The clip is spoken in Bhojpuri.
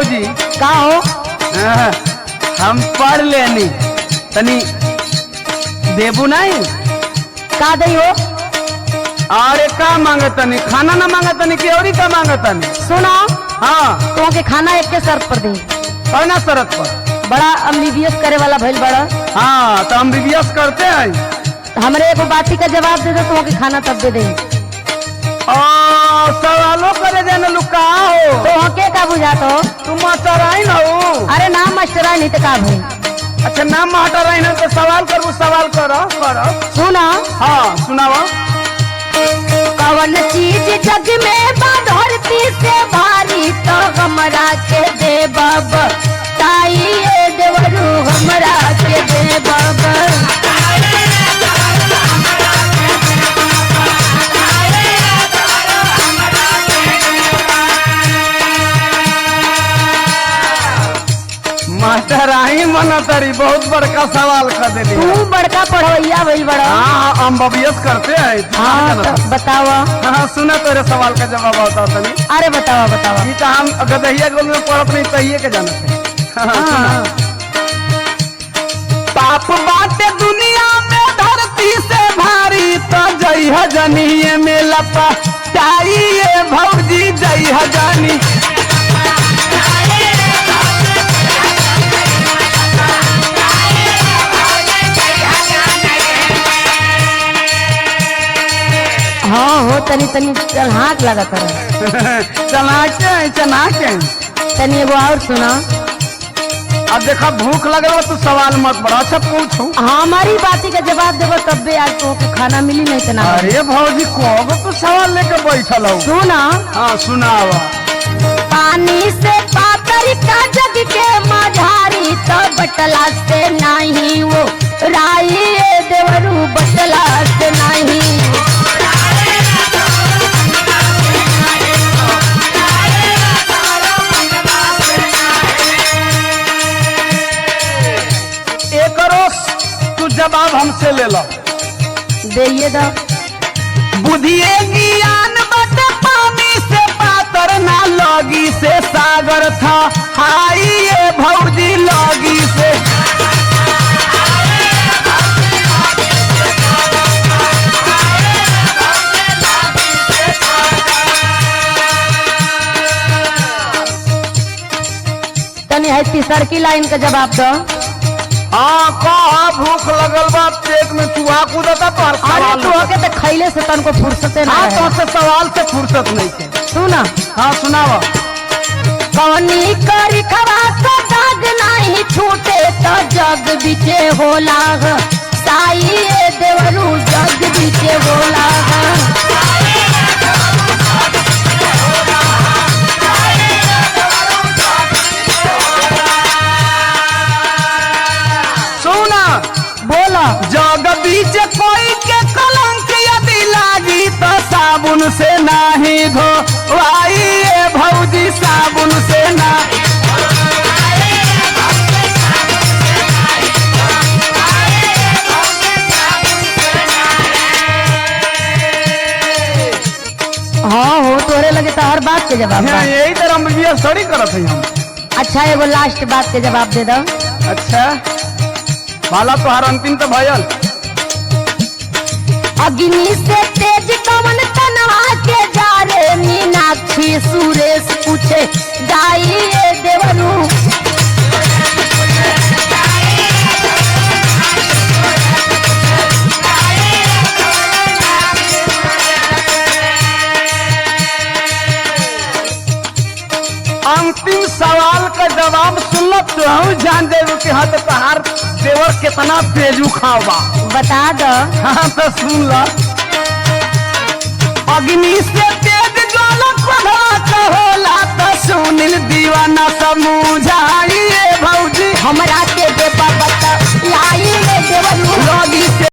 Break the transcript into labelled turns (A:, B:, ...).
A: भौजी
B: का हो?
A: हम पढ़ लेनी तनी देबू नहीं
B: का दई हो?
A: अरे का मांगतनी खाना ना मांगतनी कि और का मांगतनी?
B: सुना,
A: हाँ
B: तो के खाना एक के शर्त पर दे।
A: कौना शरत पर?
B: बड़ा एमबीबीएस करे वाला भइल बड़ा।
A: हाँ तो हम बीबीएस करते हैं।
B: हमरे एगो बाती का जवाब दे दो तो के खाना तब दे दे।
A: सवालों करे देने लुका हो
B: तो के का बुझात हो?
A: तुम मास्टर आई ना हो?
B: अरे नाम मास्टर नहीं तो का भाई?
A: अच्छा नाम मास्टर आई ना तो सवाल करो करो।
B: सुना,
A: हाँ सुनाओ।
B: कवन चीज जग में बा धरती से भारी तो हमरा के दे बाबा ताई ए देवरू हमरा के दे बाबा।
A: मास्टर आई मना तारी बहुत बड़का सवाल कर दे।
B: तू बड़का पढ़वैया भइल बड़ा।
A: हाँ हम बीबीएस करते हैं।
B: हाँ तो बतावा।
A: हाँ सुना तेरे सवाल का जवाब होता तनी।
B: अरे बतावा बतावा।
A: ये तो हम गदहिया गोल में पढ़त नहीं तहिए के जानते हैं।
B: हाँ।
A: पाप बाटे दुनिया में धरती से भारी तो जई हजनिए में लपा चाहिए भौजी जई हजनी।
B: हाँ हो तनी तनी चल हाथ लगा कर।
A: चना के
B: तनी एगो और सुना।
A: अब देखा भूख लगल तू सवाल मत बड़ा। अच्छा पूछू।
B: हमारी बाती का जवाब देबो तब भी आज तो खाना मिली नहीं तना।
A: अरे भौजी को तू सवाल लेके बैठल हो।
B: सुना,
A: हाँ सुनावा।
B: पानी से पातर का जग के मझारी तो बटला से नहीं वो राई ए देवरू बटला से नहीं। तू
A: जवाब हमसे ले लो।
B: दे दो।
A: बुधिए ज्ञान बटे पानी से पातर ना लगी से सागर था हाई ये भौजी लगी से।
B: तनी है तीसर की लाइन का जवाब दो।
A: हाँ कहा भूख लगल बा पेट में चूहा कूदता तो
B: अरे तू के तो खैले से तन को फुर्सते ना
A: है। तो सवाल से फुर्सत नहीं है।
B: सुना।
A: हाँ सुनावा।
B: कवनी करी खरा तो दाग नहीं छूटे तो जग बिचे होला साई ए देवरू जग बिचे होला। बोला।
A: जग बीच कोई के कलंक यदि लागी तो साबुन से नाही धो वाई ये भौजी साबुन से ना।
B: हाँ हो तोरे लगे तो हर बात के जवाब।
A: यही तरह हम सॉरी करत है हम।
B: अच्छा एगो लास्ट बात के जवाब दे दो।
A: अच्छा भाला तो हर अंतिम तो भयल।
B: अग्नि से तेज कवन तनवा के जा रे मीनाक्षी सुरेश पूछे गाई ए देवरू।
A: अंतिम सवाल का जवाब सुन तो हम जान देव कि हाँ तो तहार देवर कितना तेजू खावा
B: बता दो।
A: हाँ तो सुन ला। अग्नि से तेज ज्वाला होला तो सुनील दीवाना समझाइए भौजी
B: हमरा के दे बता लाई रे देवरू।
A: लगी से